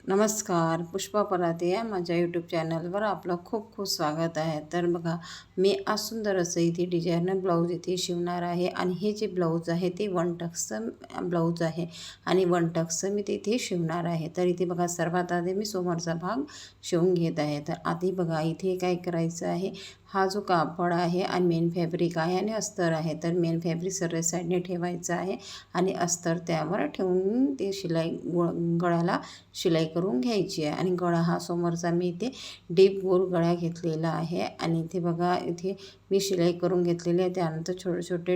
नमस्कार, पुष्पा पराते या माझ्या यूट्यूब चॅनलवर आपलं खूप खूप स्वागत आहे. तर बघा, मी आज सुंदर असं इथे डिझायनर ब्लाऊज इथे शिवणार आहे आणि हे जे ब्लाऊज आहे ते वन टक्सचं ब्लाऊज आहे आणि वन टक्सचं मी ते इथे शिवणार आहे. तर इथे बघा, सर्वात आधी मी समोरचा भाग शिवून घेत आहे. तर आधी बघा, इथे काय करायचं आहे, हा जो कापड आहे आणि मेन फॅब्रिक आहे आणि अस्तर आहे. तर मेन फॅब्रिक सर्व साईडने ठेवायचं आहे आणि अस्तर त्यावर ठेवून ते गळ्याला शिलाई करून घ्यायची आहे. आणि गळा हा समोरचा मी इथे डीप गोल गळा घेतलेला आहे आणि इथे बघा, इथे मी शिलाई करून घेतलेली आहे. त्यानंतर छोटे छोटे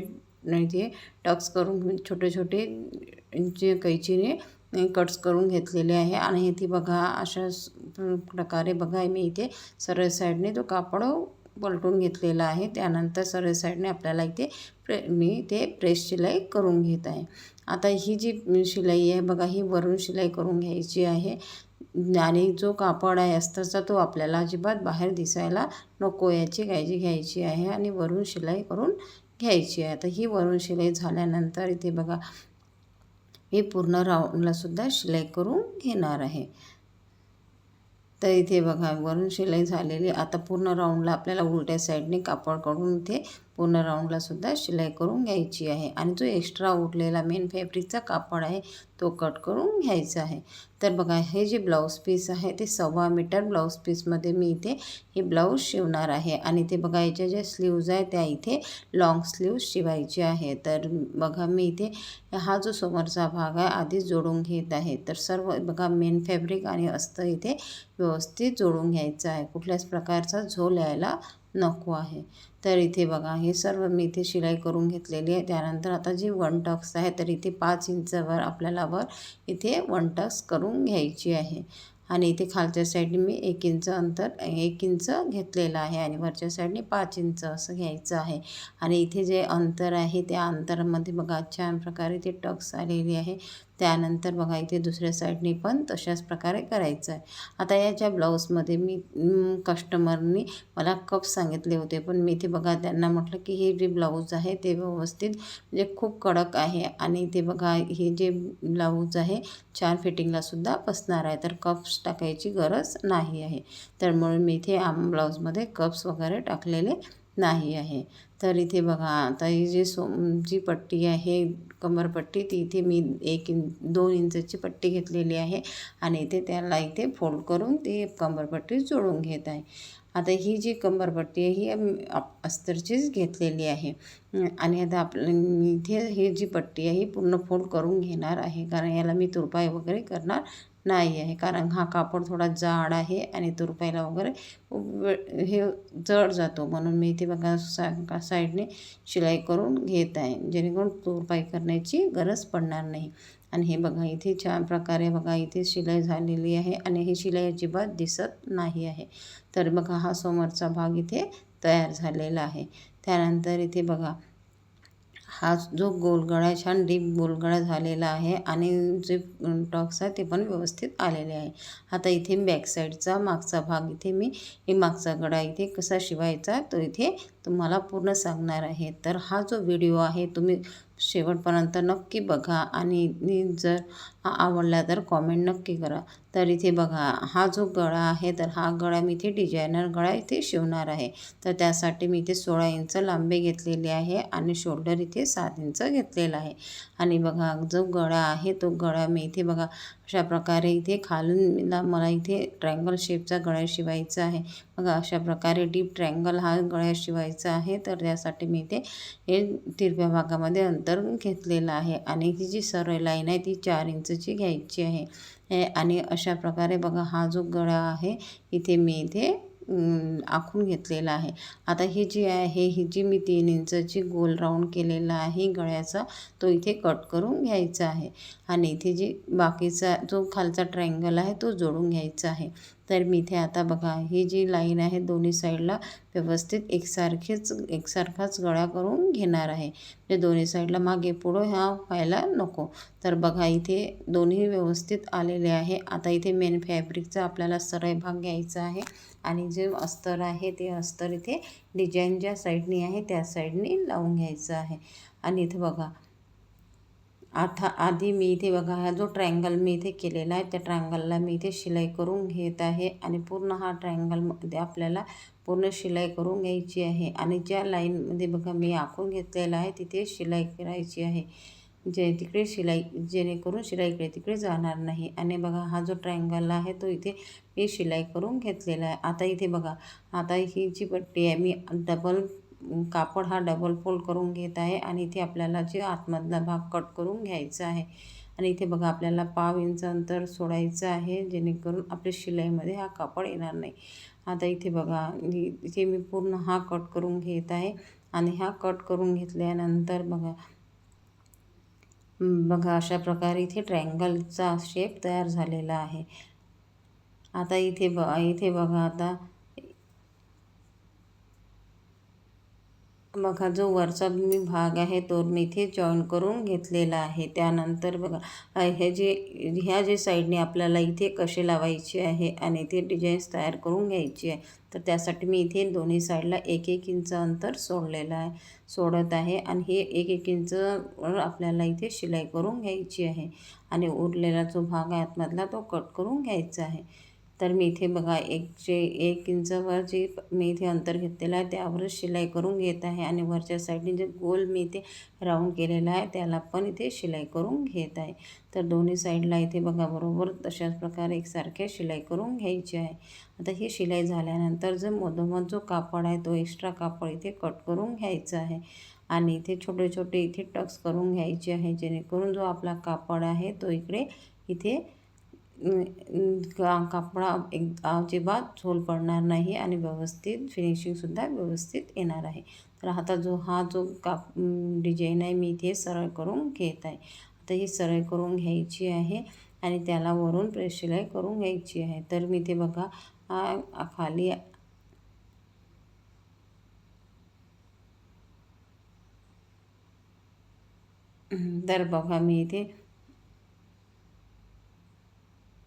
इथे टक्स करून छोटे छोटे जे कैचीने कट्स करून घेतलेले आहे. आणि इथे बघा, अशा प्रकारे बघा, मी इथे सरळ साईडने तो कापड पलटून घेतलेला आहे. त्यानंतर सरळ साईडने आपल्याला इथे मी ते प्रेस शिलाई करून घेत आहे. आता ही जी शिलाई आहे बघा, ही वरून शिलाई करून घ्यायची आहे आणि जो कापड आहे अस्तरचा तो आपल्याला अजिबात बाहेर दिसायला नको, याची काळजी घ्यायची आहे आणि वरून शिलाई करून घ्यायची आहे. आता ही वरून शिलाई झाल्यानंतर इथे बघा, मी पूर्ण राऊंडलासुद्धा शिलाई करून घेणार आहे. तर इथे बघा, वरून शिलाई झालेली. आता पूर्ण राऊंडला आपल्याला उलट्या साईडने कापड काढून इथे पूर्ण राऊंडलासुद्धा शिलाई करून घ्यायची आहे आणि जो एक्स्ट्रा उरलेला मेन फॅब्रिकचा कापड आहे तो कट करून घ्यायचा आहे. तर बघा, हे जे ब्लाऊज पीस आहे ते 1.25 मीटर ब्लाऊज पीसमध्ये मी इथे हे ब्लाऊज शिवणार आहे. आणि ते बघा, याच्या ज्या स्लीव्ज आहे त्या इथे लॉंग स्लीव्ज शिवायचे आहे. तर बघा, मी इथे हा जो समोरचा भाग आहे आधीच जोडून घेत आहे. तर सर्व बघा, मेन फॅब्रिक आणि अस्तर इथे व्यवस्थित जोडून घ्यायचं आहे, कुठल्याच प्रकारचा झोल यायला नको आहे. तर इथे बघा, हे सर्व मी इथे शिलाई करून घेतलेली आहे. त्यानंतर आता जी वन टक्स आहे तर इथे 5 इंचवर आपल्याला इथे वन टक्स करून घ्यायची आहे. आणि इथे खालच्या साईडने मी 1 इंच अंतर 1 इंच घेतलेलं आहे आणि वरच्या साईडने 5 इंच असं घ्यायचं आहे. आणि इथे जे अंतर आहे त्या अंतरामध्ये बघा, छान प्रकारे ते टक्स आलेली आहे. त्यानंतर बघा, इथे दुसऱ्या साईडने पण तशाच प्रकारे करायचं आहे. आता याच्या ब्लाऊजमध्ये मी कस्टमरनी मला कप सांगितले होते, पण मी इथे बघा त्यांना म्हटलं की हे जे ब्लाऊज आहे ते व्यवस्थित म्हणजे खूप कडक आहे आणि ते बघा, हे जे ब्लाऊज आहे छान फिटिंगलासुद्धा बसणार आहे, तर कप्स टाकायची गरज नाही आहे. तर म्हणून मी इथे ब्लाऊजमध्ये कप्स वगैरे टाकलेले नाही आहे. तर इथे बघा, आता ही जी पट्टी आहे कमरपट्टी, ती इथे मी 2 इंचची पट्टी घेतलेली आहे आणि इथे त्याला इथे फोल्ड करून ती कंबरपट्टी जोडून घेत आहे. आता ही जी कंबरपट्टी आहे ही अस्तरचीच घेतलेली आहे. आणि आता मी इथे ही जी पट्टी आहे ही पूर्ण फोल्ड करून घेणार आहे, कारण याला मी तुरपाई वगैरे करणार नाही आहे, कारण हा कापड थोडा जाड आहे आणि तुरपाईला वगैरे हे जड जातो. म्हणून मी इथे बघा साईडने शिलाई करून घेत आहे, जेणेकरून तुरपाई करण्याची गरज पडणार नाही. आणि हे बघा, इथे छान प्रकारे बघा, इथे शिलाई झालेली आहे आणि ही शिलाई अजिबात दिसत नाही आहे. तर बघा, हा समोरचा भाग इथे तयार झालेला आहे. त्यानंतर इथे बघा, हा जो गोलगळा छान डीप गोलगळा झालेला आहे आणि जे टक्स आहे ते पण व्यवस्थित आलेले आहे. आता इथे बॅक साईडचा मागचा भाग इथे मी मागचा गळा इथे कसा शिवायचा तो इथे तुम्हाला पूर्ण सांगणार आहे. तर हा जो व्हिडिओ आहे तुम्ही शेवटपर्यंत नक्की बघा आणि जर आवडला तर कॉमेंट नक्की करा. तर इथे बघा, हा जो गळा आहे तर हा गळा मी इथे डिझायनर गळा इथे शिवणार आहे. तर त्यासाठी मी इथे 16 इंच लांबी घेतलेली आहे आणि शोल्डर इथे 7 इंच घेतलेला आहे. आणि बघा, जो गळा आहे तो गळा मी इथे बघा अशा प्रकारे इथे खालून मला इथे ट्रायंगल शेपचा गळा शिवायचा आहे. बघा, अशा प्रकारे डीप ट्रायंगल हा गळा शिवायचा आहे. तर त्यासाठी मी इथे हे तिरप्या भागामध्ये अंतर घेतलेलं आहे आणि ही जी सरळ लाईन आहे ती 4 इंचची घ्यायची आहे. आणि अशा प्रकारे बघा, हा जो गळा आहे इथे मी इथे आखून घेतलेला आहे. आता ही जी आहे ही जी मी 3 इंचची गोल राऊंड केलेला आहे गळ्याचा तो इथे कट करून घ्यायचा आहे आणि इथे जी बाकीचा जो खालचा ट्रायंगल आहे तो जोडून घ्यायचा आहे. तर मी इथे आता बघा, ही जी लाईन आहे दोन्ही साईडला व्यवस्थित एकसारखाच गळा करून घेणार आहे, म्हणजे दोन्ही साईडला मागे पुढं ह्या व्हायला नको. तर बघा, इथे दोन्ही व्यवस्थित आलेले आहे. आता इथे मेन फॅब्रिकचा आपल्याला सरळ भाग घ्यायचा आहे आणि जे अस्तर आहे ते अस्तर इथे डिझाईन ज्या साईडनी आहे त्या साईडनी लावून घ्यायचं आहे. आणि इथे बघा, आता आधी मी इथे बघा हा जो ट्रायंगल मी इथे केलेला आहे त्या ट्रायंगलला मी इथे शिलाई करून घेत आहे आणि पूर्ण हा ट्रायंगलमध्ये आपल्याला पूर्ण शिलाई करून घ्यायची आहे आणि ज्या लाईनमध्ये बघा मी आखून घेतलेला आहे तिथे शिलाई करायची आहे. तिकडे शिलाई जेणेकरून शिलाई इकडे तिकडे जाणार नाही. आणि बघा हा जो ट्रायंगल आहे तो इथे मी शिलाई करून घेतलेला आहे. आता इथे बघा आता ही जी पट्टी आहे मी कापड हा डबल फोल्ड करून घेत आहे आणि इथे आपल्याला जे आतमधला भाग कट करून घ्यायचा आहे आणि इथे बघा आपल्याला 1/2 इंच अंतर सोडायचं आहे जेणेकरून आपल्या शिलाईमध्ये हा कापड येणार नाही. आता इथे बघा इथे मी पूर्ण हा कट करून घेत आहे आणि हा कट करून घेतल्यानंतर बघा अशा प्रकारे इथे ट्रायंगलचा शेप तयार झालेला आहे. आता इथे बघा आता बघा जो वरचा मी भाग आहे तो मी इथे जॉईन करून घेतलेला आहे. त्यानंतर बघा ह्या जे साईडने आपल्याला इथे कसे लावायचे आहे आणि इथे डिझाईन्स तयार करून घ्यायची आहे. तर त्यासाठी मी इथे दोन्ही साईडला 1-1 इंच अंतर सोडत आहे आणि हे 1-1 इंचवर आपल्याला इथे शिलाई करून घ्यायची आहे आणि उरलेला जो भाग आहे आतमधला तो कट करून घ्यायचा आहे. तर मी इथे बघा 1 इंचावर जे मी इथे अंतर घेतलेलं आहे त्यावरच शिलाई करून घेत आहे आणि वरच्या साईडने जे गोल मी इथे राऊंड केलेला आहे त्याला पण इथे शिलाई करून घेत आहे. तर दोन्ही साईडला इथे बघा बरोबर तशाच प्रकारे एकसारख्या शिलाई करून घ्यायची आहे. आता ही शिलाई झाल्यानंतर मधोमध जो कापड आहे तो एक्स्ट्रा कापड इथे कट करून घ्यायचा आहे आणि इथे छोटे छोटे इथे टक्स करून घ्यायचे आहे जेणेकरून जो आपला कापड आहे तो इथे कापडा अजिबात झोल पडणार नाही आणि व्यवस्थित फिनिशिंगसुद्धा व्यवस्थित येणार आहे. तर आता हा जो डिझाईन आहे मी इथे सरळ करून घेत आहे. आता ही सरळ करून घ्यायची आहे आणि त्याला वरून प्रेस शिलाई करून घ्यायची आहे. तर मी इथे बघा खाली तर बघा मी इथे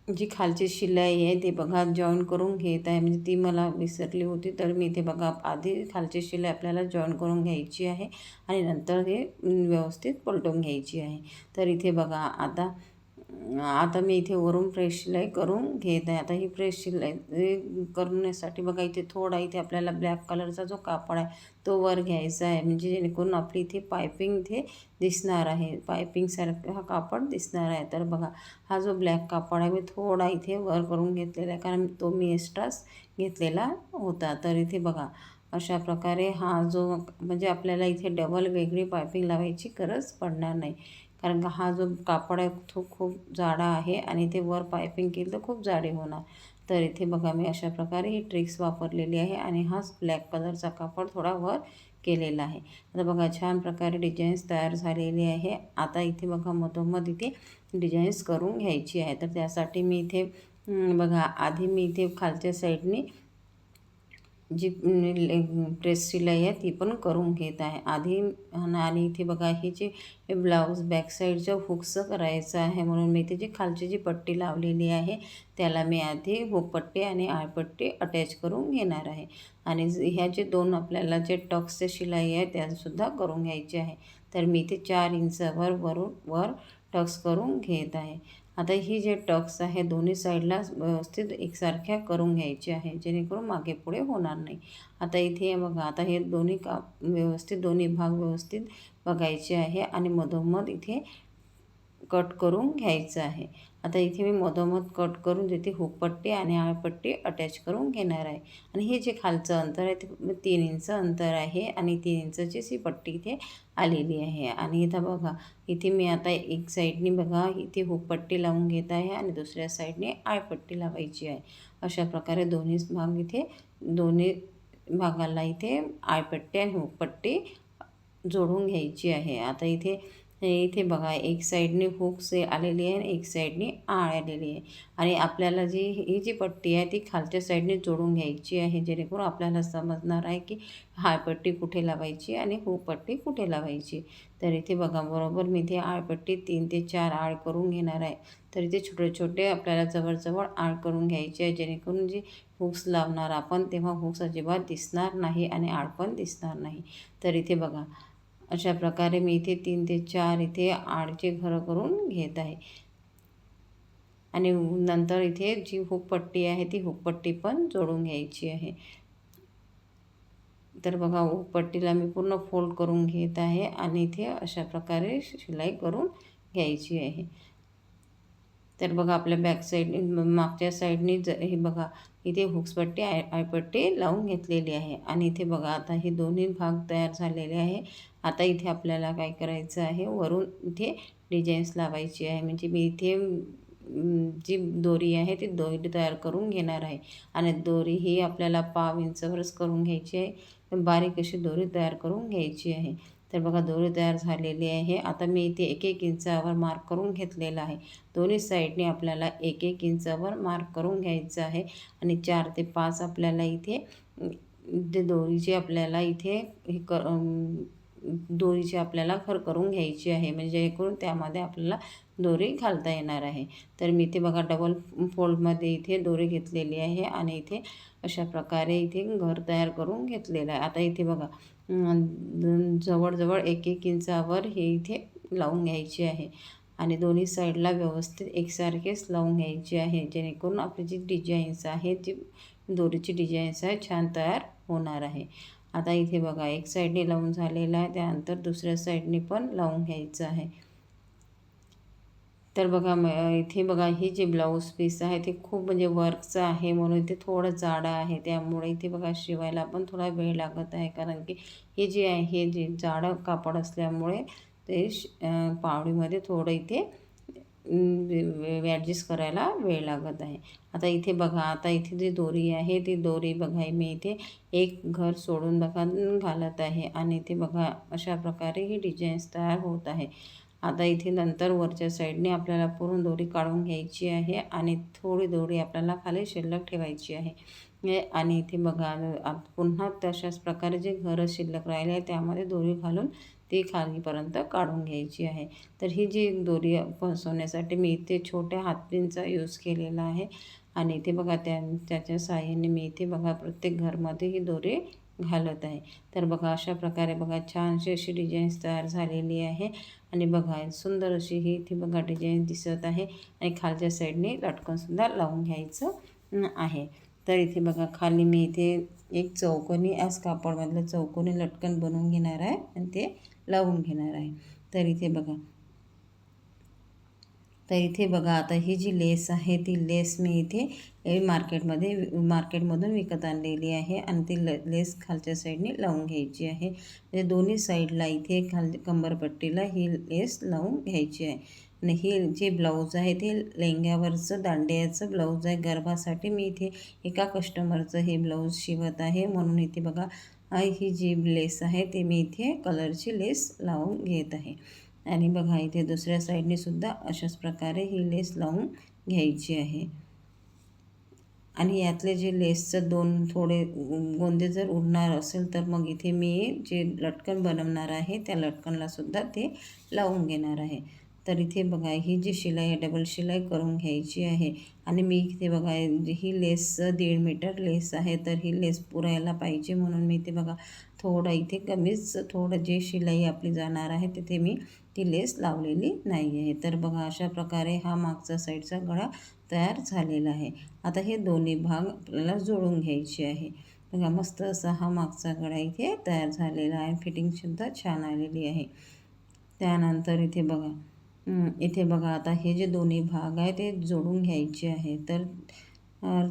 जी खालची शिलाई आहे ती बघा जॉईन करून घेत आहे. म्हणजे ती मला विसरली होती. तर मी इथे बघा आधी खालची शिलाई आपल्याला जॉईन करून घ्यायची आहे आणि नंतर हे व्यवस्थित पलटून घ्यायची आहे. तर इथे बघा आता मी इथे वरून प्रेस शिलाई करून घेत आहे. आता ही प्रेस शिलाई करण्यासाठी बघा इथे थोडा इथे आपल्याला ब्लॅक कलरचा जो कापड आहे तो वर घ्यायचा आहे म्हणजे जेणेकरून आपली इथे पायपिंग इथे दिसणार आहे. पायपिंगसारखं हा कापड दिसणार आहे. तर बघा हा जो ब्लॅक कापड आहे मी थोडा इथे वर करून घेतलेला आहे कारण तो मी एक्स्ट्राच घेतलेला होता. तर इथे बघा अशा प्रकारे हा जो म्हणजे आपल्याला इथे डबल वेगळी पायपिंग लावायची गरज पडणार नाही कारण का हा जो कापड आहे तो खूप जाडा आहे आणि ते वर पायपिंग केली तर खूप जाडी होणार. तर इथे बघा मी अशा प्रकारे ही ट्रिक्स वापरलेली आहे आणि हाच ब्लॅक कलरचा कापड थोडा वर केलेला आहे. आता बघा छान प्रकारे डिझाईन्स तयार झालेली आहे. आता इथे बघा मधोमध इथे डिझाईन्स करून घ्यायची आहे. तर त्यासाठी मी इथे बघा आधी मी इथे खालच्या साईडने जी प्रेस शिलाई आहे ती पण करून घेत आहे आधी. आणि इथे बघा हे जे ब्लाऊज बॅक साईडचं हुक्स करायचं आहे म्हणून मी इथे जी खालची जी पट्टी लावलेली आहे त्याला मी आधी हुकपट्टी आणि आळपट्टी अटॅच करून घेणार आहे आणि ह्या जे दोन आपल्याला जे टक्सचे शिलाई आहे त्यासुद्धा करून घ्यायची आहे. तर मी इथे 4 इंचावर वर टक्स करून घेत आहे. आता ही जे टक्स आहे दोन्ही साईडला व्यवस्थित एकसारख्या करून घ्यायचे आहे जेणेकरून मागे पुढे होणार नाही. आता इथे बघा आता हे दोन्ही व्यवस्थित दोन्ही भाग व्यवस्थित बघायचे आहे आणि मधोमध इथे कट करून घ्यायचं आहे. आता इथे मी मधोमध कट करून तिथे हुकपट्टी आणि आळपट्टी अटॅच करून घेणार आहे आणि हे जे खालचं अंतर आहे ते 3 इंच अंतर आहे आणि 3 इंचचीच ही पट्टी इथे आलेली आहे. आणि इथं बघा इथे मी आता एक साईडने बघा इथे हुकपट्टी लावून घेत आहे आणि दुसऱ्या साईडने आळपट्टी लावायची आहे. अशा प्रकारे दोन्ही भागाला इथे आळपट्टी आणि हुकपट्टी जोडून घ्यायची आहे. आता इथे बघा एक साईडने हुक्स आलेली आहे आणि एक साईडने आळ आलेली आहे आणि आपल्याला ही जी पट्टी आहे ती खालच्या साईडने जोडून घ्यायची आहे जेणेकरून आपल्याला समजणार आहे की आळपट्टी कुठे लावायची आणि हुकपट्टी कुठे लावायची. तर इथे बघा बरोबर मी इथे आळपट्टी 3 ते 4 आळ करून घेणार आहे. तर इथे छोटे छोटे आपल्याला जवळजवळ आळ करून घ्यायचे आहे जेणेकरून जे हुक्स लावणार आपण तेव्हा हुक्स अजिबात दिसणार नाही आणि आळ पण दिसणार नाही. तर इथे बघा अशा प्रकारे मी इथे 3 ते 4 इथे आडचे घरं करून घेत आहे. आणि नंतर इथे जी हुकपट्टी आहे ती हुकपट्टी पण जोडून घ्यायची आहे. तर बघा हुकपट्टीला मी पूर्ण फोल्ड करून घेत आहे आणि इथे अशा प्रकारे शिलाई करून घ्यायची आहे. तर बघा आपल्या बॅक साईडने मागच्या साईडने हे बघा इथे हुक्सपट्टी आयपट्टी लावून घेतलेली आहे. आणि इथे बघा आता हे दोन्ही भाग तयार झालेले आहे. आता इथे आपल्याला काय करायचं आहे, वरून इथे डिझाईन्स लावायची आहे. म्हणजे मी इथे जी दोरी आहे ती दोरी तयार करून घेणार आहे. आणि दोरी ही आपल्याला 1/2 इंचावरच करून घ्यायची आहे. बारीक अशी दोरी तयार करून घ्यायची आहे. तर बघा दोरी तयार झालेली आहे. आता मी इथे 1-1 इंचावर मार्क करून घेतलेला आहे. दोन्ही साईडने आपल्याला 1-1 इंचावर मार्क करून घ्यायचं आहे. आणि 4 ते 5 आपल्याला इथे जे दोरीची आपल्याला इथे हे दोरीची आपल्याला खर करून घ्यायची आहे. म्हणजे जेणेकरून त्यामध्ये आपल्याला दोरी घालता येणार आहे. तर मी इथे बघा डबल फोल्डमध्ये इथे दोरी घेतलेली आहे आणि इथे अशा प्रकारे इथे घर तयार करून घेतलेलं आहे. आता इथे बघा जवळजवळ 1-1 इंचावर हे इथे लावून घ्यायची आहे. आणि दोन्ही साईडला व्यवस्थित एकसारखेच लावून घ्यायची आहे. जेणेकरून आपली जी डिझाईन्स आहे जी दोरीची डिझाईन्स आहे छान तयार होणार आहे. आता इथे बघा एक साईडने लावून झालेलं आहे, त्यानंतर दुसऱ्या साईडने पण लावून घ्यायचं आहे. तर बघा इथे बघा हे जे ब्लाऊज पीस आहे ते खूप म्हणजे वर्कचं आहे, म्हणून इथे थोडं जाडं आहे. त्यामुळे इथे बघा शिवायला पण थोडा वेळ लागत आहे. कारण की हे जे आहे हे जे जाडं कापड असल्यामुळे ते पावडीमध्ये थोडं इथे ॲडजस्ट करायला वेळ लागत आहे. आता इथे बघा आता इथे जी दोरी आहे ती दोरी बघा मी इथे एक घर सोडून बघा घालत आहे. आणि इथे बघा अशा प्रकारे ही डिझाईन्स तयार होत आहे. आता इथे नंतर वरच्या साईडने आपल्याला पूर्ण दोरी काढून घ्यायची आहे आणि थोडी दोरी आपल्याला खाली शिल्लक ठेवायची आहे. आणि इथे बघा पुन्हा तशाच प्रकारे जे घरं शिल्लक राहिले आहे त्यामध्ये दोरी घालून ती खालीपर्यंत काढून घ्यायची आहे. तर ही जी दोरी फसवण्यासाठी मी इथे छोट्या हातपिनचा यूज केलेला आहे. आणि इथे बघा त्याच्या साहाय्याने मी इथे बघा प्रत्येक घरमध्ये ही दोरी घालत आहे. तर बघा अशा प्रकारे बघा छानशी अशी डिझाईन्स तयार झालेली आहे. आणि बघा सुंदर अशी ही इथे बघा डिझाईन दिसत आहे. आणि खालच्या साईडने लटकनसुद्धा लावून घ्यायचं आहे. तर इथे बघा खाली मी इथे एक चौकोनी आज कापडमधलं चौकोनी लटकन बनवून घेणार आहे आणि ते लावून घेणार आहे. तर इथे बघा आता ही जी लेस आहे ती लेस मी इथे मार्केटमधून विकत आणलेली आहे. आणि ती लेस खालच्या साईडने लावून घ्यायची आहे. म्हणजे दोन्ही साईडला इथे कंबरपट्टीला ही लेस लावून घ्यायची आहे. आणि ही जे ब्लाऊज आहे ते लेंग्यावरचं दांड्याचं ब्लाऊज आहे. गरबासाठी मी इथे एका कस्टमरचं हे ब्लाऊज शिवत आहे. म्हणून इथे बघा ही जी लेस आहे ते मी इथे कलरची लेस लावून घेत आहे. आणि बघा इथे दुसऱ्या साईडने सुद्धा अशाच प्रकारे ही लेस लावून घ्यायची आहे. आणि यातले जे लेसचं 2 थोडे गोंदे जर उरणार असेल तर मग इथे मी जे लटकन बनवणार आहे त्या लटकनला सुद्धा ते लावून घेणार आहे. तर इथे बघा ही जी शिलाई आहे डबल शिलाई करून घ्यायची आहे. आणि मी इथे बघा ही लेस 1.5 मीटर लेस आहे. तर ही लेस पुरायला पाहिजे म्हणून मी इथे बघा थोडं इथे कमीच थोडं जे शिलाई आपली जाणार आहे तिथे मी ती लेस लावलेली नाही आहे. तर बघा अशा प्रकारे हा मागचा साईडचा गळा तयार झालेला आहे. आता हे दोन्ही भाग आपल्याला जोडून घ्यायचे आहे. बघा मस्त असा हा मागचा गळा इथे तयार झालेला आहे. फिटिंगसुद्धा छान आलेली आहे. त्यानंतर इथे बघा आता हे जे दोन्ही भाग आहे ते जोडून घ्यायचे आहे.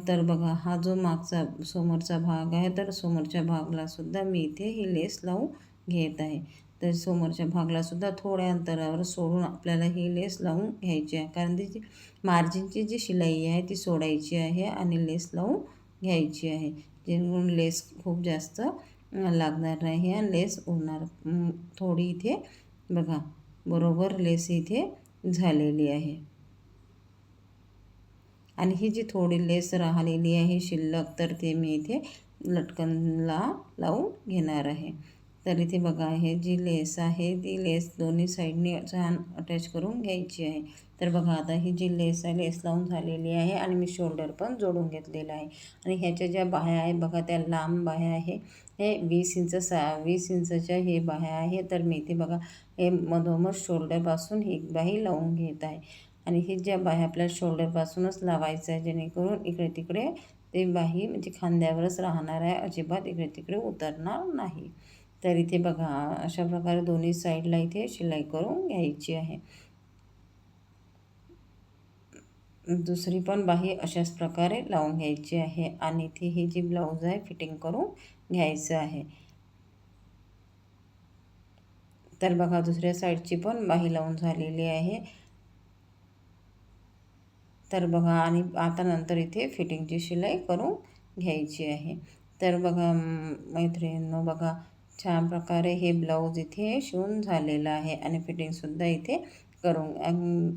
तर बघा हा जो मागचा समोरचा भाग आहे तर समोरच्या भागालासुद्धा मी इथे ही लेस लावून घेत आहे. तर समोरच्या भागालासुद्धा थोड्या अंतरावर सोडून आपल्याला ही लेस लावून घ्यायची आहे. कारण ती मार्जिनची जी शिलाई आहे ती सोडायची आहे आणि लेस लावून घ्यायची आहे. जेणेकरून लेस खूप जास्त लागणार नाही आणि लेस उडणार थोडी इथे बघा बरोबर लेस इथे झालेली आहे. आणि ही जी थोडी लेस राहिलेली आहे शिल्लक तर ते मी इथे लटकनला लावून घेणार आहे. तर इथे बघा हे जी लेस आहे ती लेस दोन्ही साईडने छान अटॅच करून घ्यायची आहे. तर बघा आता ही जी लेस आहे लेस लावून झालेली आहे आणि मी शोल्डर पण जोडून घेतलेला आहे. आणि ह्याच्या ज्या बाह्या आहे बघा त्या लांब बाह्या आहे. हे 20 इंचच्या हे बाह्या आहे. तर मी इथे बघा हे मधोमध शोल्डरपासून ही बाही लावून घेत आहे. आणि हे ज्या बाह्या आपल्या शोल्डरपासूनच लावायचं आहे जेणेकरून इकडे तिकडे ते बाही म्हणजे खांद्यावरच राहणार आहे, अजिबात इकडे तिकडे उतरणार नाही. तर इथे बघा अशा प्रकारे दोन्ही साईडला इथे शिलाई करून घ्यायची आहे. दुसरी पण बाही अशाच प्रकारे लावून घ्यायची आहे आणि इथे ही जी ब्लाऊज आहे फिटिंग करून घ्यायचं आहे. तर बघा दुसऱ्या साईडची पण बाही लावून झालेली आहे. तर बघा आणि आता नंतर इथे फिटिंगची शिलाई करून घ्यायची आहे. तर बघा मैत्रिणींनो बघा छान प्रकारे हे ब्लाऊज इथे शिवून झालेलं आहे आणि फिटिंगसुद्धा इथे करून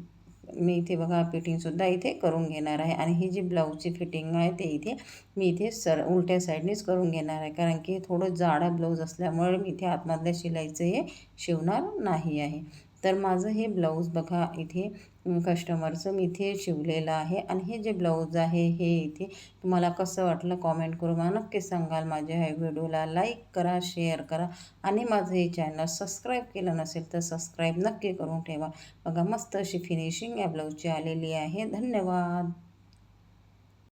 मी इथे बघा फिटिंगसुद्धा इथे करून घेणार आहे. आणि ही जी ब्लाऊजची फिटिंग आहे ते इथे मी इथे उलट्या साईडनेच करून घेणार आहे, कारण की थोडं जाडा ब्लाऊज असल्यामुळे मी इथे आतमधल्या शिलाईचं हे शिवणार नाही आहे. तर माझं हे ब्लाऊज बघा इथे कस्टमरचं मी इथे शिवलेलं आहे. आणि हे जे ब्लाऊज आहे हे इथे तुम्हाला कसं वाटलं कॉमेंट करून मला नक्की सांगाल. माझ्या ह्या व्हिडिओला लाईक करा, शेअर करा आणि माझं हे चॅनल सबस्क्राईब केलं नसेल तर सबस्क्राईब नक्की करून ठेवा. बघा मस्त अशी फिनिशिंग या ब्लाऊजची आलेली आहे. धन्यवाद.